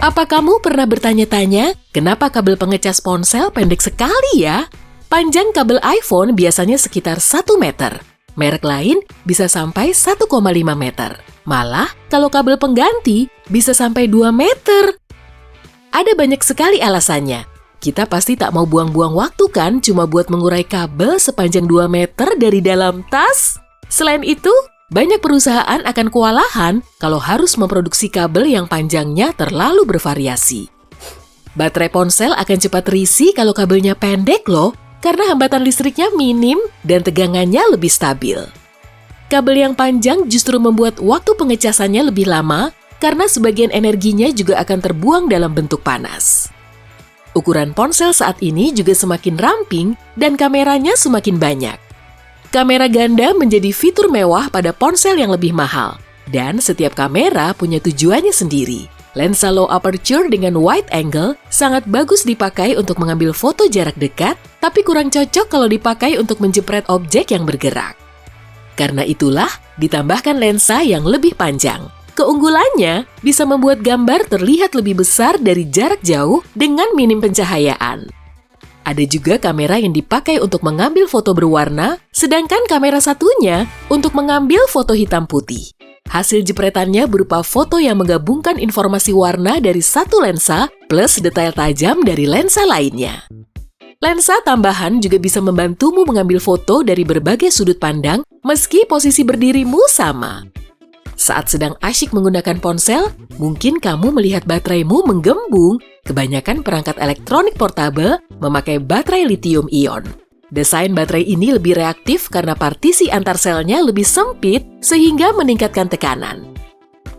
Apa kamu pernah bertanya-tanya, kenapa kabel pengecas ponsel pendek sekali ya? Panjang kabel iPhone biasanya sekitar 1 meter. Merek lain bisa sampai 1,5 meter. Malah, kalau kabel pengganti bisa sampai 2 meter. Ada banyak sekali alasannya. Kita pasti tak mau buang-buang waktu kan cuma buat mengurai kabel sepanjang 2 meter dari dalam tas? Selain itu, banyak perusahaan akan kewalahan kalau harus memproduksi kabel yang panjangnya terlalu bervariasi. Baterai ponsel akan cepat terisi kalau kabelnya pendek loh, karena hambatan listriknya minim dan tegangannya lebih stabil. Kabel yang panjang justru membuat waktu pengecasannya lebih lama karena sebagian energinya juga akan terbuang dalam bentuk panas. Ukuran ponsel saat ini juga semakin ramping dan kameranya semakin banyak. Kamera ganda menjadi fitur mewah pada ponsel yang lebih mahal. Dan setiap kamera punya tujuannya sendiri. Lensa low aperture dengan wide angle sangat bagus dipakai untuk mengambil foto jarak dekat, tapi kurang cocok kalau dipakai untuk menjepret objek yang bergerak. Karena itulah, ditambahkan lensa yang lebih panjang. Keunggulannya bisa membuat gambar terlihat lebih besar dari jarak jauh dengan minim pencahayaan. Ada juga kamera yang dipakai untuk mengambil foto berwarna, sedangkan kamera satunya untuk mengambil foto hitam putih. Hasil jepretannya berupa foto yang menggabungkan informasi warna dari satu lensa plus detail tajam dari lensa lainnya. Lensa tambahan juga bisa membantumu mengambil foto dari berbagai sudut pandang meski posisi berdirimu sama. Saat sedang asyik menggunakan ponsel, mungkin kamu melihat bateraimu menggembung. Kebanyakan perangkat elektronik portabel memakai baterai lithium-ion. Desain baterai ini lebih reaktif karena partisi antar selnya lebih sempit sehingga meningkatkan tekanan.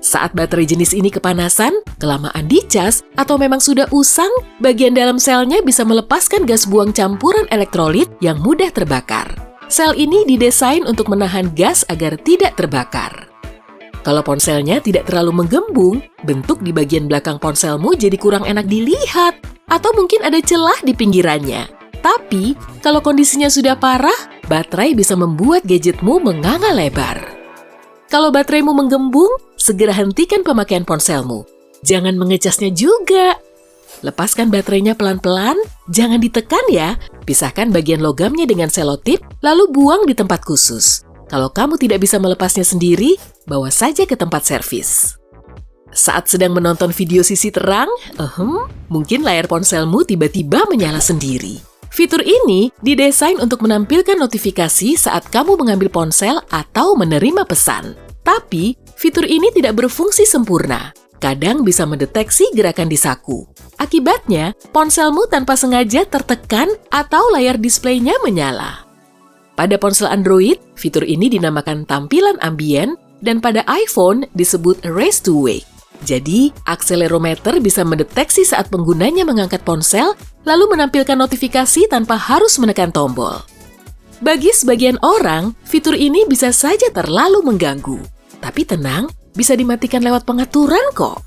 Saat baterai jenis ini kepanasan, kelamaan dicas, atau memang sudah usang, bagian dalam selnya bisa melepaskan gas buang campuran elektrolit yang mudah terbakar. Sel ini didesain untuk menahan gas agar tidak terbakar. Kalau ponselnya tidak terlalu menggembung, bentuk di bagian belakang ponselmu jadi kurang enak dilihat, atau mungkin ada celah di pinggirannya. Tapi, kalau kondisinya sudah parah, baterai bisa membuat gadgetmu menganga lebar. Kalau bateraimu menggembung, segera hentikan pemakaian ponselmu. Jangan mengecasnya juga. Lepaskan baterainya pelan-pelan, jangan ditekan ya. Pisahkan bagian logamnya dengan selotip, lalu buang di tempat khusus. Kalau kamu tidak bisa melepasnya sendiri, bawa saja ke tempat servis. Saat sedang menonton video sisi terang, mungkin layar ponselmu tiba-tiba menyala sendiri. Fitur ini didesain untuk menampilkan notifikasi saat kamu mengambil ponsel atau menerima pesan. Tapi, fitur ini tidak berfungsi sempurna. Kadang bisa mendeteksi gerakan di saku. Akibatnya, ponselmu tanpa sengaja tertekan atau layar displaynya menyala. Pada ponsel Android, fitur ini dinamakan tampilan ambien dan pada iPhone disebut Raise to Wake. Jadi, akselerometer bisa mendeteksi saat penggunanya mengangkat ponsel lalu menampilkan notifikasi tanpa harus menekan tombol. Bagi sebagian orang, fitur ini bisa saja terlalu mengganggu. Tapi tenang, bisa dimatikan lewat pengaturan kok.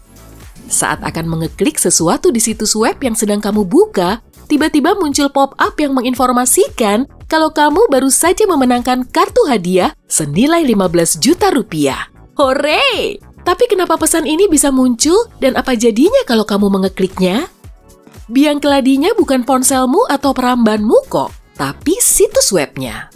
Saat akan mengeklik sesuatu di situs web yang sedang kamu buka, tiba-tiba muncul pop-up yang menginformasikan kalau kamu baru saja memenangkan kartu hadiah senilai 15 juta rupiah. Hore! Tapi kenapa pesan ini bisa muncul dan apa jadinya kalau kamu mengekliknya? Biang keladinya bukan ponselmu atau perambanmu kok, tapi situs webnya.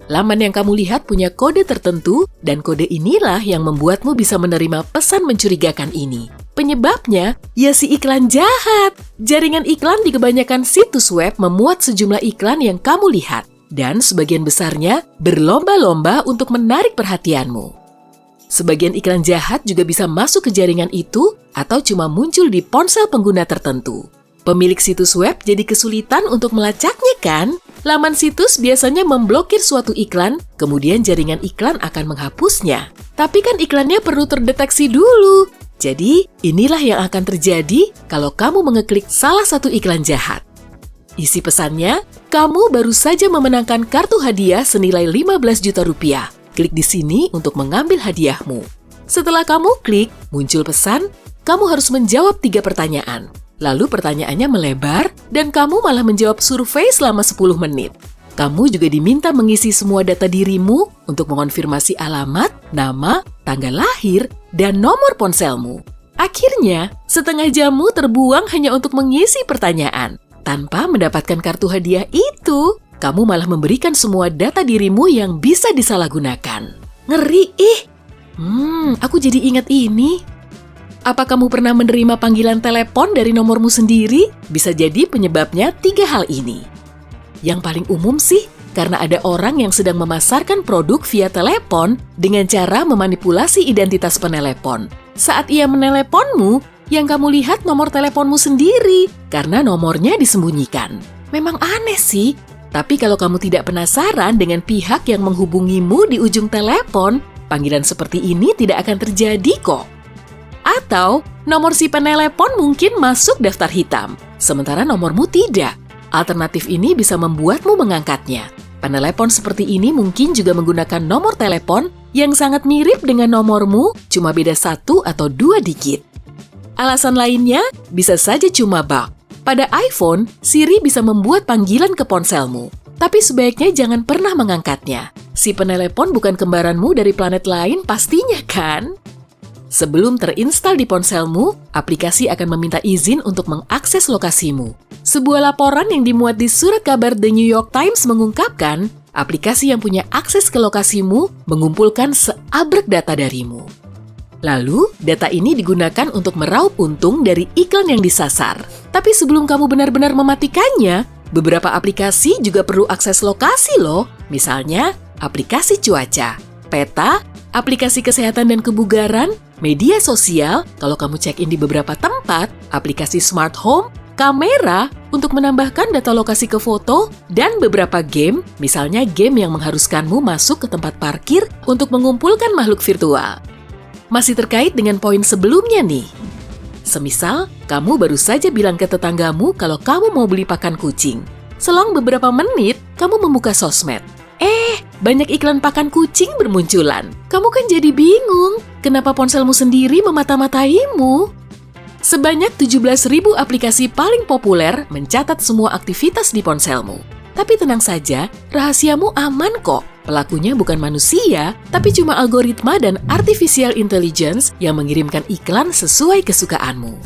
Laman yang kamu lihat punya kode tertentu dan kode inilah yang membuatmu bisa menerima pesan mencurigakan ini. Penyebabnya, ya si iklan jahat. Jaringan iklan di kebanyakan situs web memuat sejumlah iklan yang kamu lihat. Dan sebagian besarnya berlomba-lomba untuk menarik perhatianmu. Sebagian iklan jahat juga bisa masuk ke jaringan itu atau cuma muncul di ponsel pengguna tertentu. Pemilik situs web jadi kesulitan untuk melacaknya kan? Laman situs biasanya memblokir suatu iklan, kemudian jaringan iklan akan menghapusnya. Tapi kan iklannya perlu terdeteksi dulu. Jadi, inilah yang akan terjadi kalau kamu mengeklik salah satu iklan jahat. Isi pesannya, kamu baru saja memenangkan kartu hadiah senilai 15 juta rupiah. Klik di sini untuk mengambil hadiahmu. Setelah kamu klik, muncul pesan, kamu harus menjawab 3 pertanyaan. Lalu pertanyaannya melebar, dan kamu malah menjawab survei selama 10 menit. Kamu juga diminta mengisi semua data dirimu untuk mengonfirmasi alamat, nama, tanggal lahir, dan nomor ponselmu. Akhirnya, setengah jammu terbuang hanya untuk mengisi pertanyaan. Tanpa mendapatkan kartu hadiah itu, kamu malah memberikan semua data dirimu yang bisa disalahgunakan. Ngeri, aku jadi ingat ini. Apa kamu pernah menerima panggilan telepon dari nomormu sendiri? Bisa jadi penyebabnya 3 hal ini. Yang paling umum sih, karena ada orang yang sedang memasarkan produk via telepon dengan cara memanipulasi identitas penelepon. Saat ia meneleponmu, yang kamu lihat nomor teleponmu sendiri, karena nomornya disembunyikan. Memang aneh sih, tapi kalau kamu tidak penasaran dengan pihak yang menghubungimu di ujung telepon, panggilan seperti ini tidak akan terjadi kok. Atau, nomor si penelepon mungkin masuk daftar hitam, sementara nomormu tidak. Alternatif ini bisa membuatmu mengangkatnya. Penelepon seperti ini mungkin juga menggunakan nomor telepon yang sangat mirip dengan nomormu, cuma beda 1 atau 2 digit. Alasan lainnya bisa saja cuma bug. Pada iPhone, Siri bisa membuat panggilan ke ponselmu, tapi sebaiknya jangan pernah mengangkatnya. Si penelepon bukan kembaranmu dari planet lain pastinya kan? Sebelum terinstal di ponselmu, aplikasi akan meminta izin untuk mengakses lokasimu. Sebuah laporan yang dimuat di surat kabar The New York Times mengungkapkan, aplikasi yang punya akses ke lokasimu mengumpulkan seabrek data darimu. Lalu, data ini digunakan untuk meraup untung dari iklan yang disasar. Tapi sebelum kamu benar-benar mematikannya, beberapa aplikasi juga perlu akses lokasi loh. Misalnya, aplikasi cuaca, peta, aplikasi kesehatan dan kebugaran, media sosial, kalau kamu check-in di beberapa tempat, aplikasi smart home, kamera untuk menambahkan data lokasi ke foto, dan beberapa game, misalnya game yang mengharuskanmu masuk ke tempat parkir untuk mengumpulkan makhluk virtual. Masih terkait dengan poin sebelumnya nih. Semisal, kamu baru saja bilang ke tetanggamu kalau kamu mau beli pakan kucing. Selang beberapa menit, kamu membuka sosmed. Banyak iklan pakan kucing bermunculan. Kamu kan jadi bingung, kenapa ponselmu sendiri memata-mataimu? Sebanyak 17.000 aplikasi paling populer mencatat semua aktivitas di ponselmu. Tapi tenang saja, rahasiamu aman kok. Pelakunya bukan manusia, tapi cuma algoritma dan artificial intelligence yang mengirimkan iklan sesuai kesukaanmu.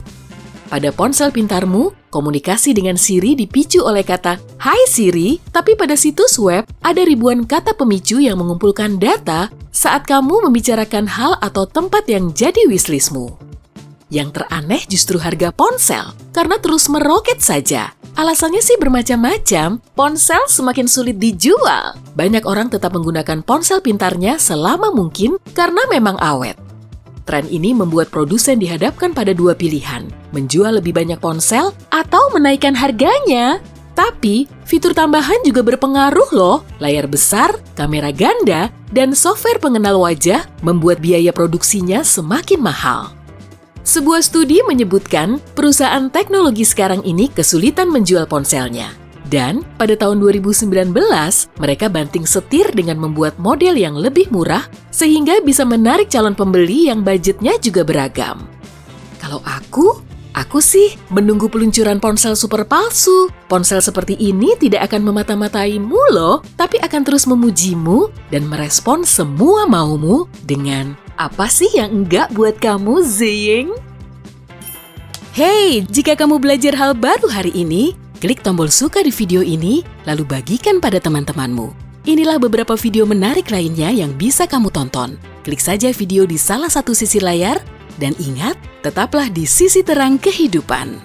Pada ponsel pintarmu, komunikasi dengan Siri dipicu oleh kata "Hai Siri", tapi pada situs web ada ribuan kata pemicu yang mengumpulkan data saat kamu membicarakan hal atau tempat yang jadi wishlistmu. Yang teraneh justru harga ponsel, karena terus meroket saja. Alasannya sih bermacam-macam, ponsel semakin sulit dijual. Banyak orang tetap menggunakan ponsel pintarnya selama mungkin karena memang awet. Tren ini membuat produsen dihadapkan pada 2 pilihan, menjual lebih banyak ponsel atau menaikkan harganya. Tapi, fitur tambahan juga berpengaruh loh. Layar besar, kamera ganda, dan software pengenal wajah membuat biaya produksinya semakin mahal. Sebuah studi menyebutkan perusahaan teknologi sekarang ini kesulitan menjual ponselnya. Dan pada tahun 2019, mereka banting setir dengan membuat model yang lebih murah sehingga bisa menarik calon pembeli yang budgetnya juga beragam. Kalau aku sih menunggu peluncuran ponsel super palsu. Ponsel seperti ini tidak akan memata-mataimu loh, tapi akan terus memujimu dan merespon semua maumu dengan apa sih yang enggak buat kamu, Zing? Hey, jika kamu belajar hal baru hari ini, klik tombol suka di video ini, lalu bagikan pada teman-temanmu. Inilah beberapa video menarik lainnya yang bisa kamu tonton. Klik saja video di salah satu sisi layar, dan ingat, tetaplah di sisi terang kehidupan.